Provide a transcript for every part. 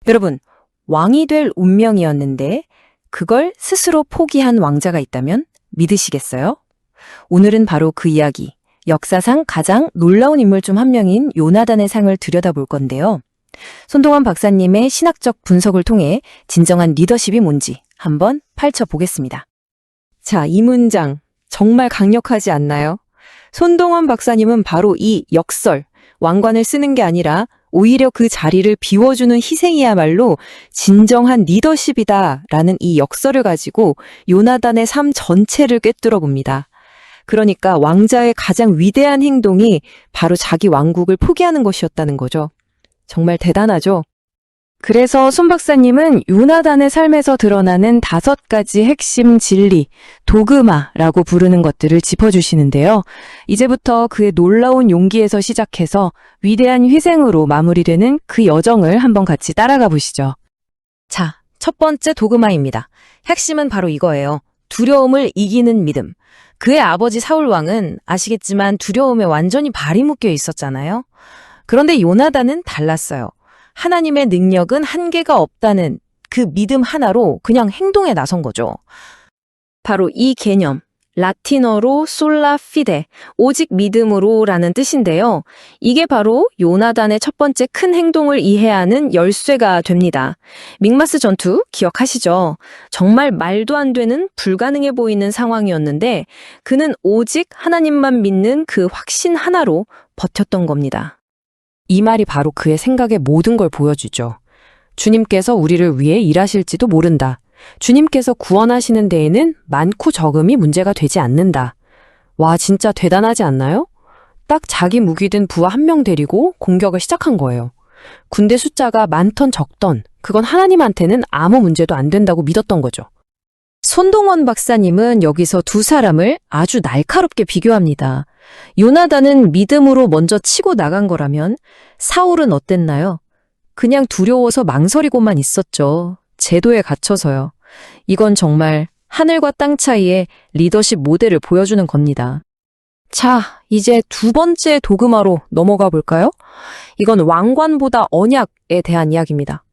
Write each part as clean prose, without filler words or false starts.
여러분, 왕이 될 운명이었는데 그걸 스스로 포기한 왕자가 있다면 믿으시겠어요? 오늘은 바로 그 이야기, 역사상 가장 놀라운 인물 중 한 명인 요나단의 상을 들여다볼 건데요. 손동원 박사님의 신학적 분석을 통해 진정한 리더십이 뭔지 한번 파헤쳐보겠습니다. 자, 이 문장 정말 강력하지 않나요? 손동원 박사님은 바로 이 역설, 왕관을 쓰는 게 아니라 오히려 그 자리를 비워주는 희생이야말로 진정한 리더십이다라는 이 역설을 가지고 요나단의 삶 전체를 꿰뚫어 봅니다. 그러니까 왕자의 가장 위대한 행동이 바로 자기 왕국을 포기하는 것이었다는 거죠. 정말 대단하죠? 그래서 손 박사님은 요나단의 삶에서 드러나는 5가지 핵심 진리, 도그마라고 부르는 것들을 짚어주시는데요. 이제부터 그의 놀라운 용기에서 시작해서 위대한 희생으로 마무리되는 그 여정을 한번 같이 따라가 보시죠. 자, 첫 번째 도그마입니다. 핵심은 바로 이거예요. 두려움을 이기는 믿음. 그의 아버지 사울 왕은 아시겠지만 두려움에 완전히 발이 묶여 있었잖아요. 그런데 요나단은 달랐어요. 하나님의 능력은 한계가 없다는 그 믿음 하나로 그냥 행동에 나선 거죠. 바로 이 개념, 라틴어로 솔라 피데, 오직 믿음으로라는 뜻인데요. 이게 바로 요나단의 첫 번째 큰 행동을 이해하는 열쇠가 됩니다. 믹마스 전투 기억하시죠? 정말 말도 안 되는 불가능해 보이는 상황이었는데 그는 오직 하나님만 믿는 그 확신 하나로 버텼던 겁니다. 이 말이 바로 그의 생각의 모든 걸 보여주죠. 주님께서 우리를 위해 일하실지도 모른다. 주님께서 구원하시는 데에는 많고 적음이 문제가 되지 않는다. 와, 진짜 대단하지 않나요? 딱 자기 무기 든 부하 1명 데리고 공격을 시작한 거예요. 군대 숫자가 많던 적던 그건 하나님한테는 아무 문제도 안 된다고 믿었던 거죠. 손동원 박사님은 여기서 두 사람을 아주 날카롭게 비교합니다. 요나단은 믿음으로 먼저 치고 나간 거라면 사울은 어땠나요? 그냥 두려워서 망설이고만 있었죠. 제도에 갇혀서요. 이건 정말 하늘과 땅 사이의 리더십 모델을 보여주는 겁니다. 자, 이제 두 번째 도그마로 넘어가 볼까요? 이건 왕관보다 언약에 대한 이야기입니다.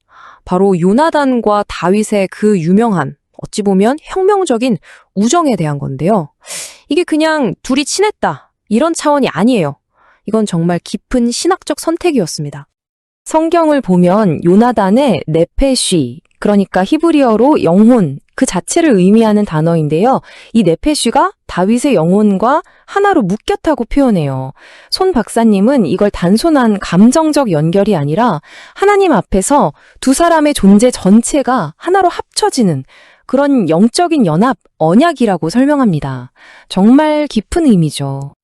바로 요나단과 다윗의 그 유명한 어찌 보면 혁명적인 우정에 대한 건데요. 이게 그냥 둘이 친했다. 이런 차원이 아니에요. 이건 정말 깊은 신학적 선택이었습니다. 성경을 보면 요나단의 네페쉬, 그러니까 히브리어로 영혼, 그 자체를 의미하는 단어인데요. 이 네페쉬가 다윗의 영혼과 하나로 묶였다고 표현해요. 손 박사님은 이걸 단순한 감정적 연결이 아니라 하나님 앞에서 두 사람의 존재 전체가 하나로 합쳐지는 그런 영적인 연합, 언약이라고 설명합니다. 정말 깊은 의미죠.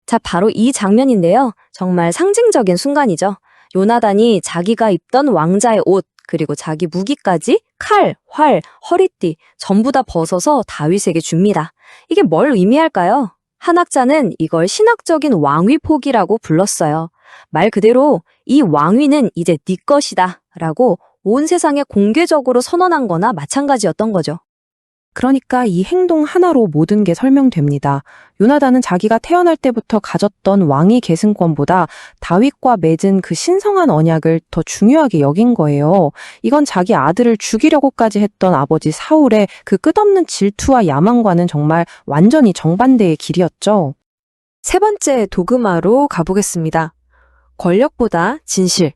자, 바로 이 장면인데요. 정말 상징적인 순간이죠. 요나단이 자기가 입던 왕자의 옷, 그리고 자기 무기까지 칼, 활, 허리띠 전부 다 벗어서 다윗에게 줍니다. 이게 뭘 의미할까요? 한학자는 이걸 신학적인 왕위 포기라고 불렀어요. 말 그대로 이 왕위는 이제 네 것이다 라고 온 세상에 공개적으로 선언한 거나 마찬가지였던 거죠. 그러니까 이 행동 하나로 모든 게 설명됩니다. 요나단은 자기가 태어날 때부터 가졌던 왕위 계승권보다 다윗과 맺은 그 신성한 언약을 더 중요하게 여긴 거예요. 이건 자기 아들을 죽이려고까지 했던 아버지 사울의 그 끝없는 질투와 야망과는 정말 완전히 정반대의 길이었죠. 세 번째 도그마로 가보겠습니다. 권력보다 진실.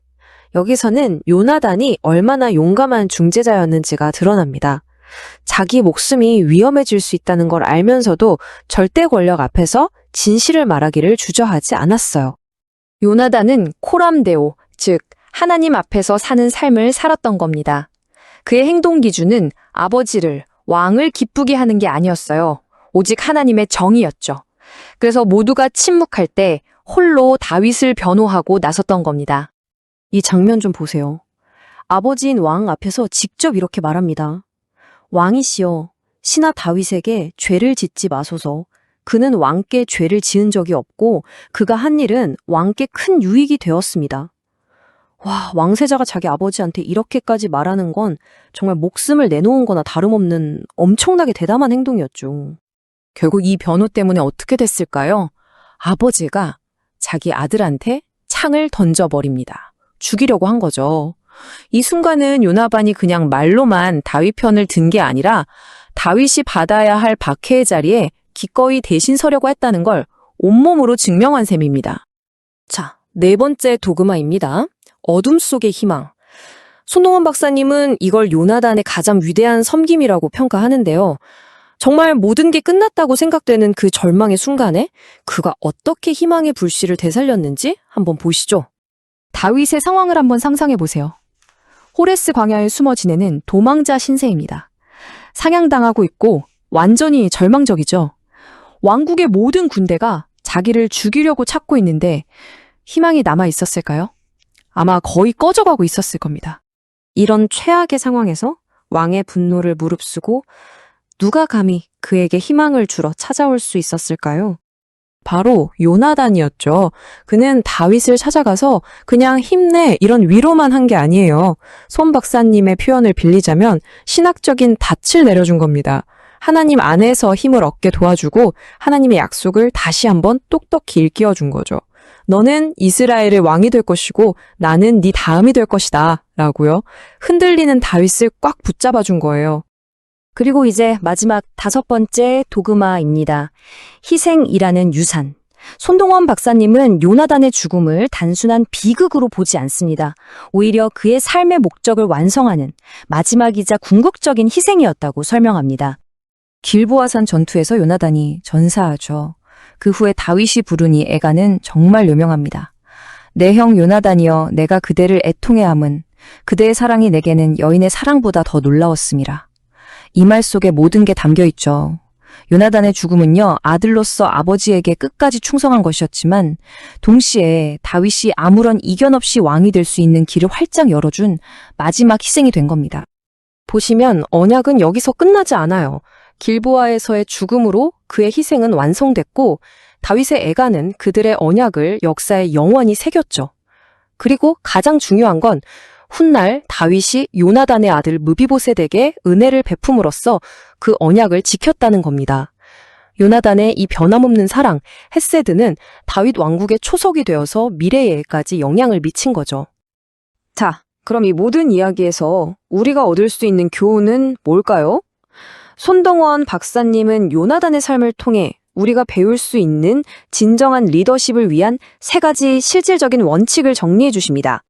여기서는 요나단이 얼마나 용감한 중재자였는지가 드러납니다. 자기 목숨이 위험해질 수 있다는 걸 알면서도 절대 권력 앞에서 진실을 말하기를 주저하지 않았어요. 요나단은 코람데오, 즉 하나님 앞에서 사는 삶을 살았던 겁니다. 그의 행동 기준은 아버지를, 왕을 기쁘게 하는 게 아니었어요. 오직 하나님의 정의였죠. 그래서 모두가 침묵할 때 홀로 다윗을 변호하고 나섰던 겁니다. 이 장면 좀 보세요. 아버지인 왕 앞에서 직접 이렇게 말합니다. 왕이시여, 신하 다윗에게 죄를 짓지 마소서. 그는 왕께 죄를 지은 적이 없고 그가 한 일은 왕께 큰 유익이 되었습니다. 와, 왕세자가 자기 아버지한테 이렇게까지 말하는 건 정말 목숨을 내놓은 거나 다름없는 엄청나게 대담한 행동이었죠. 결국 이 변호 때문에 어떻게 됐을까요? 아버지가 자기 아들한테 창을 던져버립니다. 죽이려고 한 거죠. 이 순간은 요나단이 그냥 말로만 다윗 편을 든 게 아니라 다윗이 받아야 할 박해의 자리에 기꺼이 대신 서려고 했다는 걸 온몸으로 증명한 셈입니다. 자, 네 번째 도그마입니다. 어둠 속의 희망. 손동원 박사님은 이걸 요나단의 가장 위대한 섬김이라고 평가하는데요. 정말 모든 게 끝났다고 생각되는 그 절망의 순간에 그가 어떻게 희망의 불씨를 되살렸는지 한번 보시죠. 다윗의 상황을 한번 상상해 보세요. 호레스 광야에 숨어 지내는 도망자 신세입니다. 사냥당하고 있고 완전히 절망적이죠. 왕국의 모든 군대가 자기를 죽이려고 찾고 있는데 희망이 남아 있었을까요? 아마 거의 꺼져가고 있었을 겁니다. 이런 최악의 상황에서 왕의 분노를 무릅쓰고 누가 감히 그에게 희망을 주러 찾아올 수 있었을까요? 바로 요나단이었죠. 그는 다윗을 찾아가서 그냥 힘내 이런 위로만 한 게 아니에요. 손 박사님의 표현을 빌리자면 신학적인 닻을 내려준 겁니다. 하나님 안에서 힘을 얻게 도와주고 하나님의 약속을 다시 한번 똑똑히 일깨워준 거죠. 너는 이스라엘의 왕이 될 것이고 나는 네 다음이 될 것이다 라고요. 흔들리는 다윗을 꽉 붙잡아준 거예요. 그리고 이제 마지막 5번째 도그마입니다. 희생이라는 유산. 손동원 박사님은 요나단의 죽음을 단순한 비극으로 보지 않습니다. 오히려 그의 삶의 목적을 완성하는 마지막이자 궁극적인 희생이었다고 설명합니다. 길보아산 전투에서 요나단이 전사하죠. 그 후에 다윗이 부르니 애가는 정말 유명합니다. 내 형 요나단이여 내가 그대를 애통해함은 그대의 사랑이 내게는 여인의 사랑보다 더 놀라웠음이라. 이 말 속에 모든 게 담겨 있죠. 요나단의 죽음은요, 아들로서 아버지에게 끝까지 충성한 것이었지만 동시에 다윗이 아무런 이견 없이 왕이 될 수 있는 길을 활짝 열어준 마지막 희생이 된 겁니다. 보시면 언약은 여기서 끝나지 않아요. 길보아에서의 죽음으로 그의 희생은 완성됐고 다윗의 애가는 그들의 언약을 역사에 영원히 새겼죠. 그리고 가장 중요한 건 훗날 다윗이 요나단의 아들 무비보셋에게 은혜를 베품으로써 그 언약을 지켰다는 겁니다. 요나단의 이 변함없는 사랑, 헤세드는 다윗 왕국의 초석이 되어서 미래에까지 영향을 미친 거죠. 자, 그럼 이 모든 이야기에서 우리가 얻을 수 있는 교훈은 뭘까요? 손동원 박사님은 요나단의 삶을 통해 우리가 배울 수 있는 진정한 리더십을 위한 3가지 실질적인 원칙을 정리해 주십니다.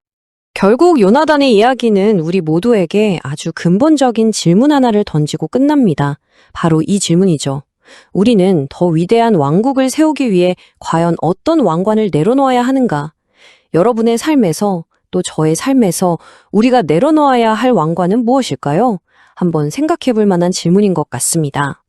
결국 요나단의 이야기는 우리 모두에게 아주 근본적인 질문 하나를 던지고 끝납니다. 바로 이 질문이죠. 우리는 더 위대한 왕국을 세우기 위해 과연 어떤 왕관을 내려놓아야 하는가? 여러분의 삶에서 또 저의 삶에서 우리가 내려놓아야 할 왕관은 무엇일까요? 한번 생각해 볼 만한 질문인 것 같습니다.